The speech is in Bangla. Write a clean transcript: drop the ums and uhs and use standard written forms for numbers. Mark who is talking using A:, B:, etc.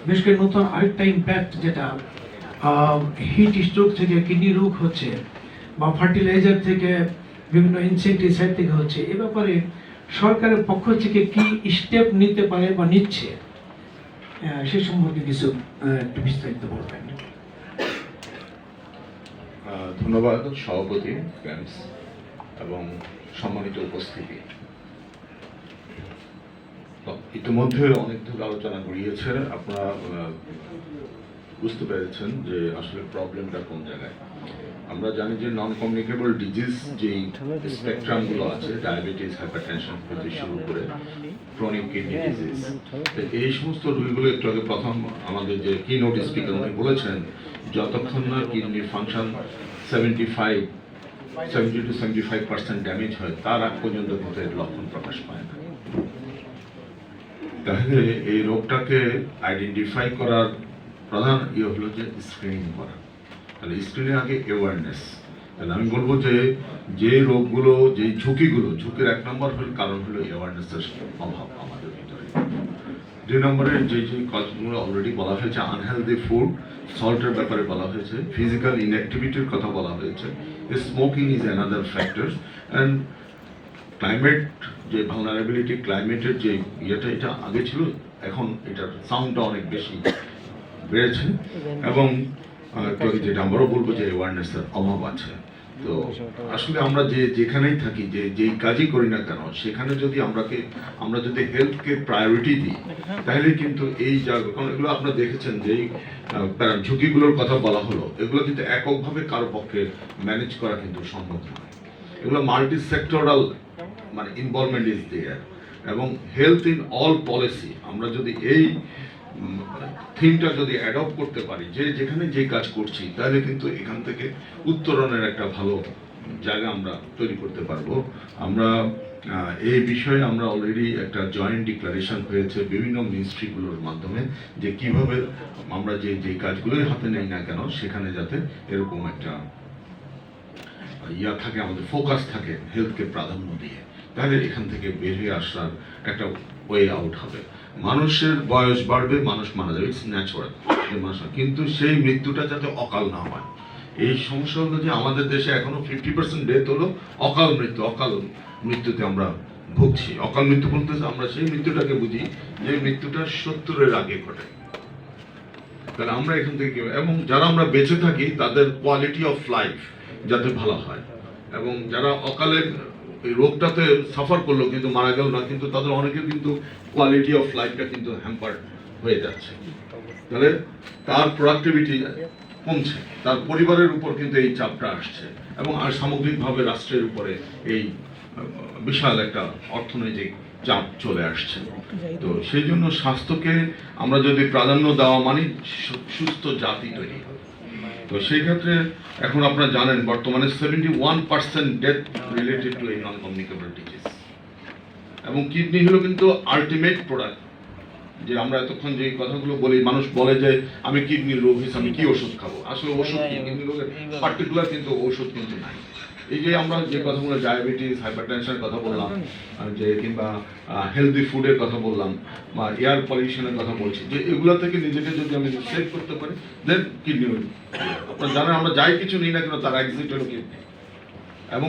A: বিশেষ করে নতুন আরেকটা ইম্প্যাক্ট যেটা হিট স্ট্রোক থেকে কিডনি রোগ হচ্ছে বা ফার্টিলাইজার থেকে বিভিন্ন ইনসেক্টিসাইড থেকে হচ্ছে, এ ব্যাপারে সরকারের পক্ষ থেকে কি স্টেপ নিতে পারে বা নিচ্ছে সে সম্পর্কে কিছু একটু বিস্তারিত বলবেন।
B: ধন্যবাদ সভাপতি এবং সম্মানিত উপস্থিতি। ইতিমধ্যে অনেক ধরনের আলোচনা করিয়েছে, আপনারা বুঝতে পেরেছেন যে আসলে প্রবলেমটা কোন জায়গায়। আমরা জানি যে নন কমিউনিকেবল ডিজিজ যেই স্পেকট্রামগুলো আছে, ডায়াবেটিস, হাইপারটেনশন থেকে শুরু করে ক্রনিক কিডনি ডিজিজ, এই সমস্ত রোগগুলো একটু আগে প্রথম আমাদের যে কি নোট স্পিকার উনি বলেছেন, যতক্ষণ না কিডনির ফাংশন 70 to 75% ড্যামেজ হয় তার আগ পর্যন্ত কিন্তু এর লক্ষণ প্রকাশ পায় না। তাহলে এই রোগটাকে আইডেন্টিফাই করার প্রধান হলো যে স্ক্রিনিং করা। তাহলে স্ক্রিনিং আগে অ্যাওয়ারনেস। তাহলে আমি বলবো যে যে রোগগুলো, যে ঝুঁকির এক নম্বর কারণ হলো অ্যাওয়ারনেসের অভাব আমাদের ভিতরে। 2 নম্বরে যে কাজগুলো অলরেডি বলা হয়েছে, আনহেলদি ফুড, সল্টের ব্যাপারে বলা হয়েছে, ফিজিক্যাল ইনঅ্যাক্টিভিটির কথা বলা হয়েছে, smoking is another factor, and climate, যে ভালনারেবিলিটি, ক্লাইমেটের যে এটা আগে ছিল, এখন এটার সাউন্ডটা অনেক বেশি বেড়েছে, এবং যেটা আমরাও বলবো যে অ্যাওয়ারনেসের অভাব আছে। তো আসলে আমরা যেখানেই থাকি, যেই কাজই করি না কেন, সেখানে যদি আমরা যদি হেলথকে প্রায়োরিটি দিই, তাহলে কিন্তু এই জায়গা, কারণ এগুলো আপনারা দেখেছেন যেই ঝুঁকিগুলোর কথা বলা হলো, এগুলো কিন্তু এককভাবে কারো পক্ষে ম্যানেজ করা কিন্তু সম্ভব নয়। এগুলো মাল্টি সেক্টরাল মানে ইনভলভমেন্ট ইজ দেয়ার, এবং হেলথ ইন অল পলিসি আমরা যদি এই থিমটা যদি অ্যাডপ্ট করতে পারি, যেখানে যে কাজ করছি, তাহলে কিন্তু এখান থেকে উত্তরণের একটা ভালো জায়গা আমরা তৈরি করতে পারবো। আমরা এই বিষয়ে আমরা অলরেডি একটা জয়েন্ট ডিক্লারেশন হয়েছে বিভিন্ন মিনিস্ট্রিগুলোর মাধ্যমে, যে কিভাবে আমরা যে কাজগুলোই হাতে নেই না কেন, সেখানে যাতে এরকম একটা থাকে, আমাদের ফোকাস থাকে হেলথকে প্রাধান্য দিয়ে, তাহলে এখান থেকে বের হয়ে আসার একটা ওয়ে আউট হবে। মানুষের বয়স বাড়বে, মানুষ মারা যাবে, ইটস ন্যাচুরাল, কিন্তু সেই মৃত্যুটা যাতে অকাল না হয়। এই সমস্যা হলো যে আমাদের দেশে এখনো 50% ডেথ হলো অকাল মৃত্যুতে আমরা ভুগছি। অকাল মৃত্যু বলতে আমরা সেই মৃত্যুটাকে বুঝি যে মৃত্যুটা 70-এর আগে ঘটে। তাহলে আমরা এখান থেকে, এবং যারা আমরা বেঁচে থাকি তাদের কোয়ালিটি অফ লাইফ যাতে ভালো হয়, এবং যারা অকালে এই রোগটাতে সাফার করলো কিন্তু মারা গেল না, কিন্তু তাদের অনেকের কিন্তু কোয়ালিটি অফ লাইফটা কিন্তু হ্যাম্পার হয়ে যাচ্ছে। তাহলে তার প্রোডাক্টিভিটি কমছে, তার পরিবারের উপর কিন্তু এই চাপটা আসছে, এবং আর সামগ্রিকভাবে রাষ্ট্রের উপরে এই বিশাল একটা অর্থনৈতিক চাপ চলে আসছে। তো সেই জন্য স্বাস্থ্যকে আমরা যদি প্রাধান্য দেওয়া মানে সুস্থ জাতি তৈরি হবে। তো সেই ক্ষেত্রে এখন আপনারা জানেন বর্তমানে 71% ডেথ রিলেটেড টু এই নন কমিউনিকেবল ডিজিজ, এবং কিডনি হলো কিন্তু আলটিমেট প্রোডাক্ট। যে আমরা এতক্ষণ যে কথাগুলো বলি, মানুষ বলে যে আমি কিডনির রোগ হয়েছে, আমি কি ওষুধ খাবো। আসলে ওষুধ কি, কিডনি রোগের পার্টিকুলার কিন্তু ওষুধ কিন্তু নাই। এই যে আমরা যে কথাগুলো ডায়াবেটিস, হাইপারটেনশনের কথা বললাম, যে কিংবা হেলদি ফুডের কথা বললাম, বা এয়ার পলিউশনের কথা বলছি, যে এগুলো থেকে নিজেকে যদি আমি সেভ করতে পারি, দেন কিডনি। আপনারা জানেন আমরা যাই কিছু নিই না কেন তার এক্সিট হলো কিডনি, এবং